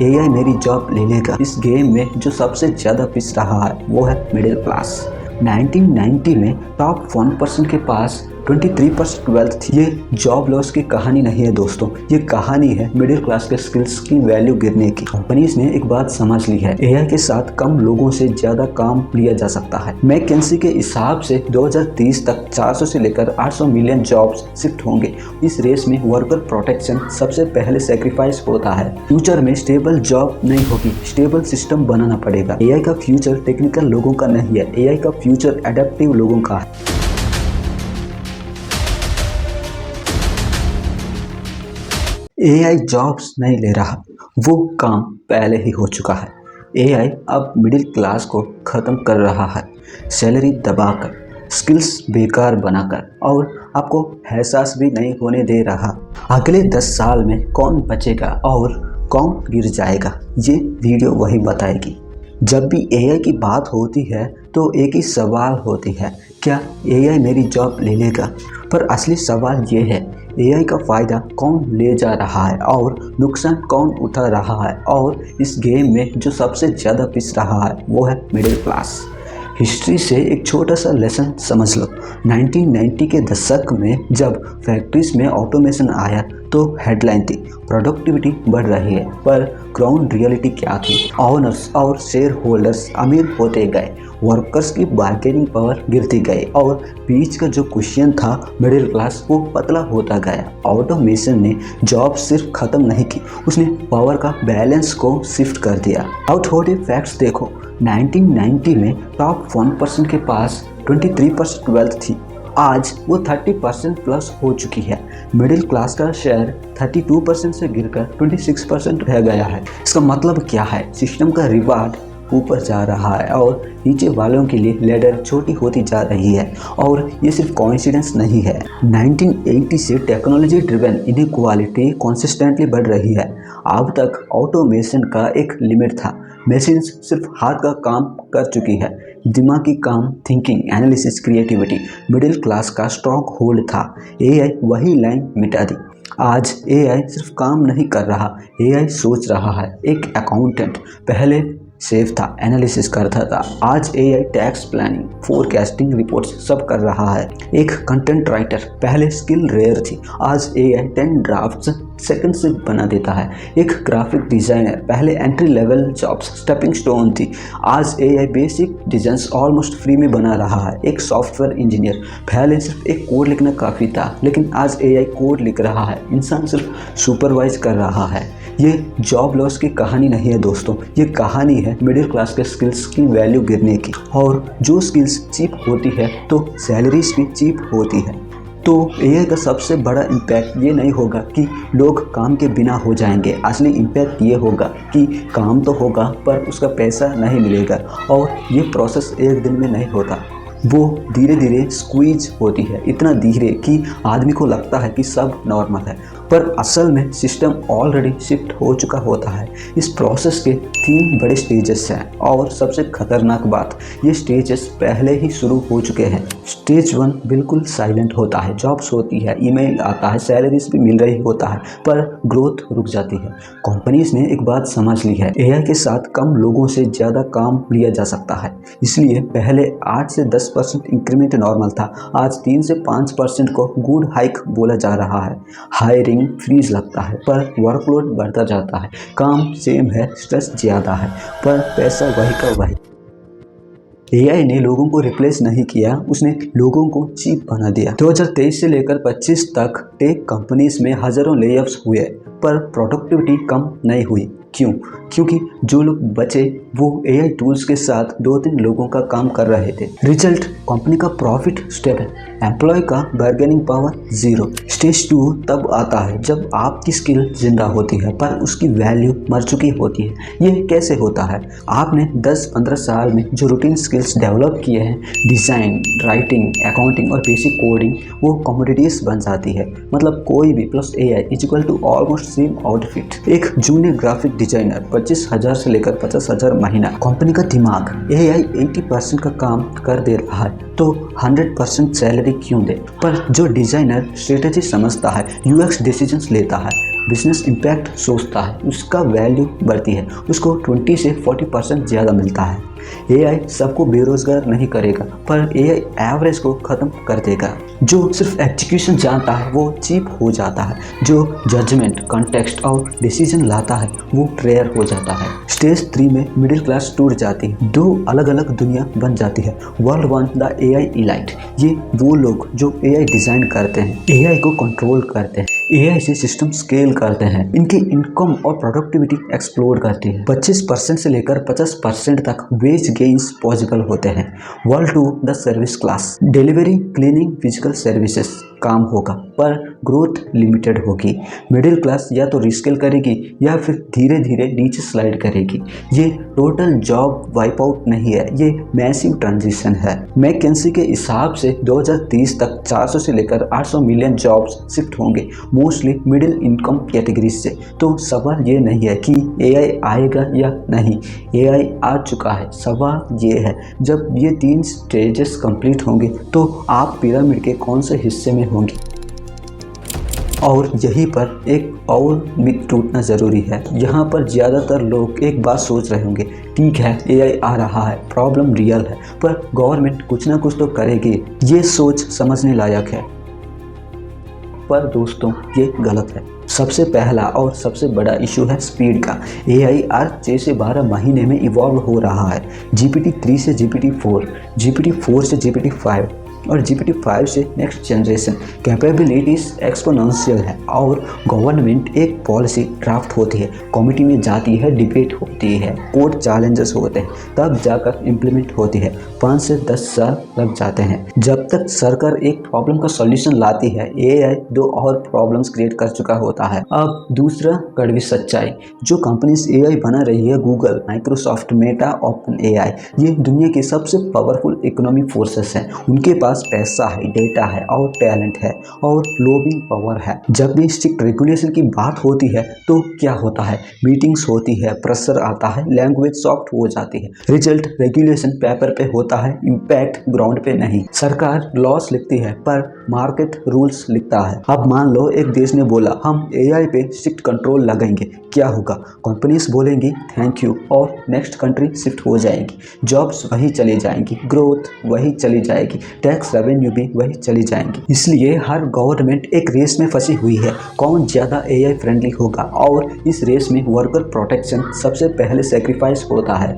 AI मेरी job ले लेगा। इस गेम में जो सबसे ज्यादा पिस रहा है वो है मिडिल क्लास। 1990 में टॉप 1% के पास 23% वेल्थ थी। ये जॉब लॉस की कहानी नहीं है दोस्तों, ये कहानी है मिडिल क्लास के स्किल्स की वैल्यू गिरने की। कंपनीज ने एक बात समझ ली है, एआई के साथ कम लोगों से ज्यादा काम लिया जा सकता है। मैकेंसी के हिसाब से 2030 तक 400 से लेकर 800 मिलियन जॉब्स शिफ्ट होंगे। इस रेस में वर्कर प्रोटेक्शन सबसे पहले सेक्रीफाइस होता है। फ्यूचर में स्टेबल जॉब नहीं होगी, स्टेबल सिस्टम बनाना पड़ेगा। एआई का फ्यूचर टेक्निकल लोगों का नहीं है, एआई का फ्यूचर एडेप्टिव लोगों का है। एआई जॉब्स नहीं ले रहा, वो काम पहले ही हो चुका है। एआई अब मिडिल क्लास को ख़त्म कर रहा है, सैलरी दबाकर, स्किल्स बेकार बनाकर, और आपको एहसास भी नहीं होने दे रहा। अगले 10 साल में कौन बचेगा और कौन गिर जाएगा, ये वीडियो वही बताएगी। जब भी एआई की बात होती है तो एक ही सवाल होती है, क्या एआई मेरी जॉब ले लेगा? पर असली सवाल ये है, एआई का फ़ायदा कौन ले जा रहा है और नुकसान कौन उठा रहा है? और इस गेम में जो सबसे ज़्यादा पिस रहा है वो है मिडिल क्लास। हिस्ट्री से एक छोटा सा लेसन समझ लो। 1990 के दशक में जब फैक्ट्रीज में ऑटोमेशन आया तो हेडलाइन थी प्रोडक्टिविटी बढ़ रही है, पर ग्राउंड रियलिटी क्या थी? ओनर्स और शेयर होल्डर्स अमीर होते गए, वर्कर्स की बार्गेनिंग पावर गिरती गई और बीच का जो क्वेश्चन था मिडिल क्लास वो पतला होता गया। ऑटोमेशन ने जॉब सिर्फ खत्म नहीं की, उसने पावर का बैलेंस को शिफ्ट कर दिया। अब थोड़े फैक्ट्स देखो। 1990 में टॉप 1% के पास 23% वेल्थ थी, आज वो 30% प्लस हो चुकी है। मिडिल क्लास का शेयर 32% से गिरकर 26% रह गया है। इसका मतलब क्या है? सिस्टम का रिवार्ड ऊपर जा रहा है और नीचे वालों के लिए लैडर छोटी होती जा रही है। और ये सिर्फ कोइंसिडेंस नहीं है। 1980 से टेक्नोलॉजी ड्रिवन इनइक्वालिटी कंसिस्टेंटली बढ़ रही है। अब तक ऑटोमेशन का एक लिमिट था, मशीन सिर्फ हाथ का काम कर चुकी है। दिमागी काम, thinking, analysis, creativity middle class का स्ट्रॉन्ग होल्ड था। एआई वही लाइन मिटा दी। आज एआई सिर्फ काम नहीं कर रहा, एआई सोच रहा है। एक अकाउंटेंट पहले सेफ था, एनालिसिस करता था, आज AI tax planning, forecasting reports सब कर रहा है। एक कंटेंट राइटर पहले स्किल रेयर थी, आज एआई 10 ड्राफ्ट्स सेकंड से बना देता है। एक ग्राफिक डिजाइनर पहले entry level jobs stepping stone थी, आज AI basic designs almost free में बना रहा है। एक सॉफ्टवेयर इंजीनियर पहले सिर्फ एक कोड लिखना काफ़ी था, लेकिन आज एआई कोड लिख रहा है, इंसान सिर्फ सुपरवाइज कर रहा है। ये जॉब लॉस की कहानी नहीं है दोस्तों, ये कहानी है मिडिल क्लास के स्किल्स की वैल्यू गिरने की। और जो स्किल्स चीप होती है तो सैलरीज भी चीप होती है। तो एआई का सबसे बड़ा इम्पैक्ट ये नहीं होगा कि लोग काम के बिना हो जाएंगे, असली इम्पैक्ट ये होगा कि काम तो होगा पर उसका पैसा नहीं मिलेगा। और ये प्रोसेस एक दिन में नहीं होता, वो धीरे धीरे स्क्वीज होती है, इतना धीरे कि आदमी को लगता है कि सब नॉर्मल है, पर असल में सिस्टम ऑलरेडी शिफ्ट हो चुका होता है। इस प्रोसेस के 3 बड़े स्टेजेस हैं और सबसे खतरनाक बात, ये स्टेजेस पहले ही शुरू हो चुके हैं। स्टेज 1 बिल्कुल साइलेंट होता है, जॉब्स होती है, ईमेल आता है, सैलरीज भी मिल रही होता है, पर ग्रोथ रुक जाती है। कंपनीज ने एक बात समझ ली है, एआई के साथ कम लोगों से ज़्यादा काम लिया जा सकता है। इसलिए पहले 8 से 10% इंक्रीमेंट नॉर्मल था, आज 3 से 5% को गुड हाइक बोला जा रहा है। हायरिंग फ्रीज लगता है पर वर्कलोड बढ़ता जाता है, काम सेम है, स्ट्रेस ज़्यादा है, पर पैसा वही का वही। एआई ने लोगों को रिप्लेस नहीं किया, उसने लोगों को चीप बना दिया। 2023 से लेकर 25 तक टेक कंपनीज में हजारों लेऑफ्स हुए, पर प्रोडक्टिविटी कम नहीं हुई। क्यों? क्योंकि जो लोग बचे वो एआई टूल्स के साथ 2-3 लोगों का काम कर रहे थे। रिजल्ट, कंपनी का प्रॉफिट स्टेबल, एम्प्लॉय का बार्गेनिंग पावर 0। स्टेज 2 तब आता है जब आपकी स्किल जिंदा होती है पर उसकी वैल्यू मर चुकी होती है। ये कैसे होता है? आपने 10-15 साल में जो रूटीन स्किल्स डेवलप किए हैं, डिज़ाइन, राइटिंग, अकाउंटिंग और बेसिक कोडिंग, वो कमोडिटीज बन जाती है। मतलब कोई भी plus AI is equal to almost same outfit. एक जूनियर ग्राफिक डिजाइनर 25,000 से लेकर 50,000 महीना। कंपनी का दिमाग, एआई 80% का काम कर दे रहा है तो 100% सैलरी क्यों दे? पर जो डिजाइनर स्ट्रेटेजी समझता है, यूएक्स डिसीजंस लेता है, बिजनेस इम्पैक्ट सोचता है उसका वैल्यू बढ़ती है, उसको 20 से 40% ज़्यादा मिलता है। एआई सबको बेरोजगार नहीं करेगा, पर एआई एवरेज को ख़त्म कर देगा। जो सिर्फ एग्जीक्यूशन जानता है वो चीप हो जाता है, जो जजमेंट, कॉन्टेक्स्ट और डिसीजन लाता है वो रेयर हो जाता है। स्टेज 3 में मिडिल क्लास टूट जाती है, दो अलग अलग दुनिया बन जाती है। वर्ल्ड 1 द एआई इलाइट, ये वो लोग जो एआई डिज़ाइन करते हैं, एआई को कंट्रोल करते हैं, एआई से सिस्टम स्केल करते हैं, इनकी इनकम और प्रोडक्टिविटी एक्सप्लोर करती है। 25% से लेकर 50% तक वेज गेन्स पॉसिबल होते हैं। World 2 the service class, delivery, cleaning, physical services काम होगा पर ग्रोथ लिमिटेड होगी। मिडिल क्लास या तो रिस्केल करेगी या फिर धीरे धीरे नीचे स्लाइड करेगी। ये टोटल जॉब वाइप आउट नहीं है, ये मैसिव ट्रांजिशन है। मैकेंसी के हिसाब से 2030 तक 400 से लेकर 800 मिलियन जॉब्स शिफ्ट होंगे, मोस्टली मिडिल इनकम कैटेगरी से। तो सवाल ये नहीं है कि एआई आएगा या नहीं, एआई आ चुका है। सवाल ये है जब ये 3 स्टेजेस कंप्लीट होंगे तो आप पिरामिड के कौन से हिस्से में होंगे। और यहीं पर एक और मिथ टूटना ज़रूरी है। यहाँ पर ज़्यादातर लोग एक बात सोच रहे होंगे, ठीक है एआई आ रहा है, प्रॉब्लम रियल है, पर गवर्नमेंट कुछ ना कुछ तो करेगी। ये सोच समझने लायक है, पर दोस्तों ये गलत है। सबसे पहला और सबसे बड़ा इशू है स्पीड का। एआई आज 6 से 12 महीने में इवॉल्व हो रहा है। GPT-3 से GPT-4, GPT-4 से GPT-5 और GPT-5 से नेक्स्ट जनरेशन। कैपेबिलिटीज एक्सपोनेंशियल है और गवर्नमेंट एक पॉलिसी ड्राफ्ट होती है, कमेटी में जाती है, डिबेट होती है, कोर्ट चैलेंजेस होते हैं, तब जाकर इम्प्लीमेंट होती है। 5 से 10 साल लग जाते हैं। जब तक सरकार एक प्रॉब्लम का सॉल्यूशन लाती है, एआई 2 और प्रॉब्लम्स क्रिएट कर चुका होता है। अब दूसरा कड़वी सच्चाई, जो कंपनीज एआई बना रही है, Google, Microsoft, Meta, open AI, ये दुनिया के सबसे पावरफुल इकोनॉमिक फोर्सेस हैं। उनके पास पैसा है, डेटा है और टैलेंट है और लॉबिंग पावर है। जब भी स्ट्रिक्ट रेगुलेशन की बात होती है तो क्या होता है, मीटिंग्स होती है, प्रेशर आता है, लैंग्वेज सॉफ्ट हो जाती है। रिजल्ट रेगुलेशन पेपर पे होता है, इम्पैक्ट ग्राउंड पे नहीं। सरकार लॉस लिखती है पर मार्केट रूल्स लिखता है। अब मान लो एक देश ने बोला हम एआई पे स्ट्रिक्ट कंट्रोल लगाएंगे, क्या होगा? कंपनीज बोलेंगी थैंक यू और नेक्स्ट कंट्री शिफ्ट हो जाएंगी, जॉब्स वही चली जाएंगी, ग्रोथ वही चली जाएगी, टैक्स रेवेन्यू भी वही चली जाएंगी। इसलिए हर गवर्नमेंट एक रेस में फंसी हुई है, कौन ज़्यादा एआई फ्रेंडली होगा, और इस रेस में वर्कर प्रोटेक्शन सबसे पहले सेक्रीफाइस होता है।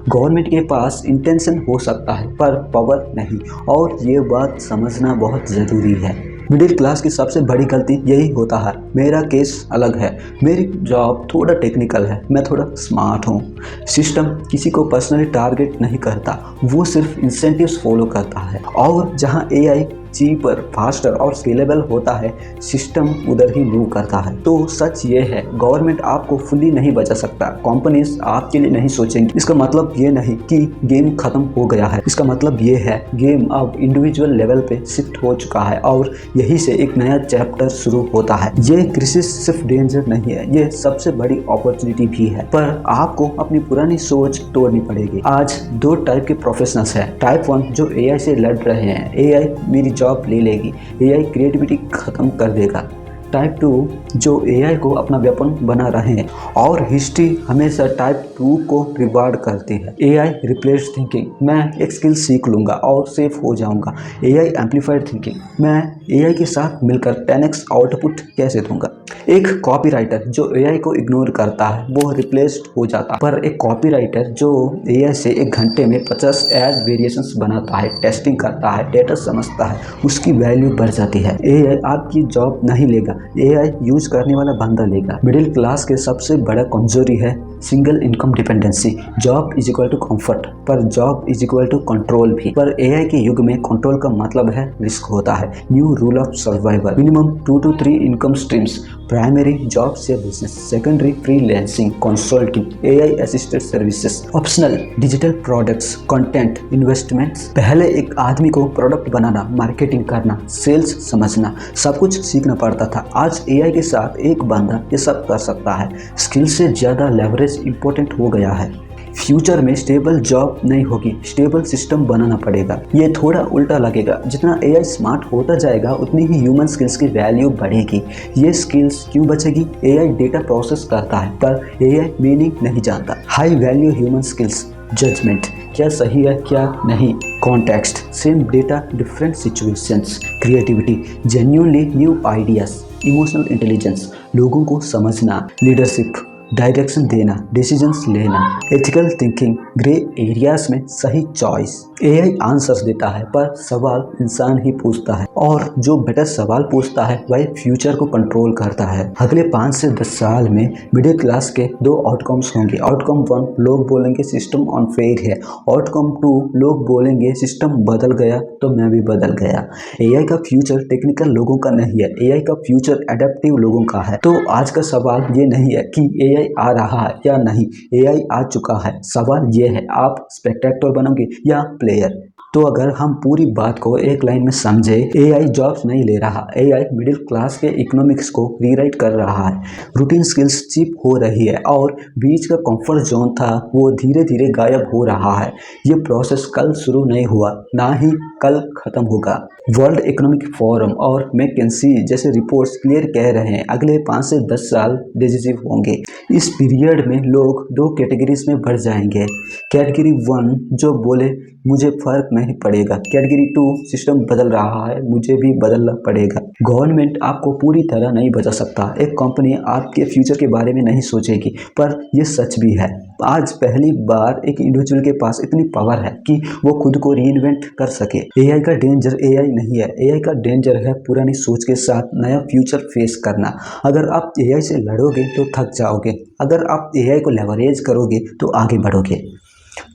गवर्नमेंट के पास इंटेंशन हो सकता है पर पावर नहीं, और ये बात समझना बहुत ज़रूरी है। मिडिल क्लास की सबसे बड़ी गलती यही होता है। मेरा केस अलग है, मेरी जॉब थोड़ा टेक्निकल है, मैं थोड़ा स्मार्ट हूँ। सिस्टम किसी को पर्सनली टारगेट नहीं करता, वो सिर्फ इंसेंटिव्स फॉलो करता है। और जहाँ एआई चीपर, फास्टर और स्केलेबल होता है, सिस्टम उधर ही मूव करता है। तो सच ये है, गवर्नमेंट आपको फुली नहीं बचा सकता, कंपनीज आपके लिए नहीं सोचेंगी। इसका मतलब ये नहीं कि गेम खत्म हो गया है, इसका मतलब ये है गेम अब इंडिविजुअल लेवल पे शिफ्ट हो चुका है और यही से एक नया चैप्टर शुरू होता है। ये क्राइसिस सिर्फ डेंजर नहीं है, ये सबसे बड़ी अपॉर्चुनिटी भी है, पर आपको अपनी पुरानी सोच तोड़नी पड़ेगी। आज 2 टाइप के प्रोफेशनल्स हैं। टाइप 1 जो एआई से लड़ रहे हैं, एआई मेरी जॉब ले लेगी, एआई क्रिएटिविटी खत्म कर देगा। टाइप 2 जो एआई को अपना वेपन बना रहे हैं, और हिस्ट्री हमेशा टाइप 2 को रिवार्ड करती है। एआई रिप्लेस थिंकिंग, मैं एक स्किल सीख लूँगा और सेफ हो जाऊँगा। एआई एम्पलीफाइड थिंकिंग, मैं एआई के साथ मिलकर 10x आउटपुट कैसे दूंगा। एक कॉपीराइटर जो एआई को इग्नोर करता है वो रिप्लेस्ड हो जाता है, पर एक कॉपीराइटर जो एआई से 1 घंटे में 50 एड वेरिएशंस बनाता है, टेस्टिंग करता है, डेटा समझता है, उसकी वैल्यू बढ़ जाती है। एआई आपकी जॉब नहीं लेगा, एआई यूज करने वाला बंदा लेगा। मिडिल क्लास के सबसे बड़ा कमजोरी है single income dependency. Job is equal to comfort, पर job is equal to control भी। पर एआई के युग में कंट्रोल का मतलब है रिस्क होता है। New rule of survival, minimum 2 to 3 income streams, primary job से business, secondary freelancing, consulting, AI assisted services, optional digital products, content, investments. पहले एक आदमी को प्रोडक्ट बनाना, मार्केटिंग करना, सेल्स समझना, सब कुछ सीखना पड़ता था। आज एआई के साथ एक बंदा ये सब कर सकता है। स्किल से ज़्यादा लेवरेज इंपॉर्टेंट हो गया है। फ्यूचर में स्टेबल जॉब नहीं होगी, स्टेबल सिस्टम बनाना पड़ेगा। ये थोड़ा उल्टा लगेगा, जितना एआई स्मार्ट होता जाएगा उतनी ही ह्यूमन स्किल्स की वैल्यू बढ़ेगी। ये स्किल्स क्यों बचेगी? एआई डेटा प्रोसेस करता है पर एआई मीनिंग नहीं जानता। High value human skills, judgement, क्या सही है क्या नहीं, context, same data different situations, creativity, genuinely new ideas, emotional intelligence, लोगों को समझना, लीडरशिप, डायरेक्शन देना, डिसीजंस लेना, एथिकल थिंकिंग, ग्रे एरियाज में सही चॉइस। एआई आंसर्स देता है पर सवाल इंसान ही पूछता है, और जो बेटर सवाल पूछता है वही फ्यूचर को कंट्रोल करता है। अगले 5 से 10 साल में मिडिल क्लास के 2 आउटकम्स होंगे। आउटकम 1, लोग बोलेंगे सिस्टम अनफेयर है। आउटकम 2, लोग बोलेंगे सिस्टम बदल गया तो मैं भी बदल गया। एआई का फ्यूचर टेक्निकल लोगों का नहीं है, एआई का फ्यूचर एडेप्टिव लोगों का है। तो आज का सवाल ये नहीं है कि एआई आ रहा है या नहीं, एआई आ चुका है। सवाल ये है, आप स्पेक्टेटर बनोगे या प्लेयर? तो अगर हम पूरी बात को एक लाइन में समझे, एआई जॉब्स नहीं ले रहा, एआई मिडिल क्लास के इकोनॉमिक्स को रीराइट कर रहा है। रूटीन स्किल्स चीप हो रही है और बीच का कंफर्ट जोन था वो धीरे धीरे गायब हो रहा है। ये प्रोसेस कल शुरू नहीं हुआ, ना ही कल खत्म होगा। वर्ल्ड इकोनॉमिक फोरम और मैकेंसी जैसे रिपोर्ट्स क्लियर कह रहे हैं अगले 5 से 10 साल डिसिसिव होंगे। इस पीरियड में लोग 2 कैटेगरीज में बढ़ जाएंगे। कैटेगरी 1 जो बोले मुझे फर्क नहीं पड़ेगा, कैटेगरी 2 सिस्टम बदल रहा है मुझे भी बदलना पड़ेगा। गवर्नमेंट आपको पूरी तरह नहीं बचा सकता, एक कंपनी आपके फ्यूचर के बारे में नहीं सोचेगी, पर यह सच भी है। आज पहली बार एक इंडिविजुअल के पास इतनी पावर है कि वो खुद को रीइन्वेंट कर सके। एआई का डेंजर एआई नहीं है, एआई का डेंजर है पुरानी सोच के साथ नया फ्यूचर फेस करना। अगर आप एआई से लड़ोगे तो थक जाओगे, अगर आप एआई को लेवरेज करोगे तो आगे बढ़ोगे।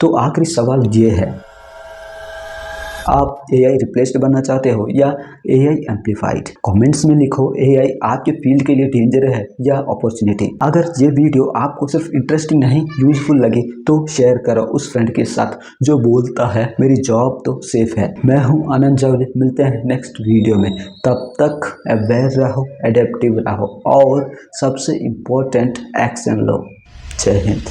तो आखिरी सवाल ये है, आप एआई रिप्लेस्ड बनना चाहते हो या एआई एम्पलीफाइड? कमेंट्स में लिखो एआई आपके फील्ड के लिए डेंजर है या अपॉर्चुनिटी। अगर ये वीडियो आपको सिर्फ इंटरेस्टिंग नहीं यूजफुल लगे तो शेयर करो उस फ्रेंड के साथ जो बोलता है मेरी जॉब तो सेफ है। मैं हूं आनंद जावले, मिलते हैं नेक्स्ट वीडियो में। तब तक अवेयर रहो, एडेप्टिव रहो और सबसे इम्पोर्टेंट एक्शन लो। जय हिंद।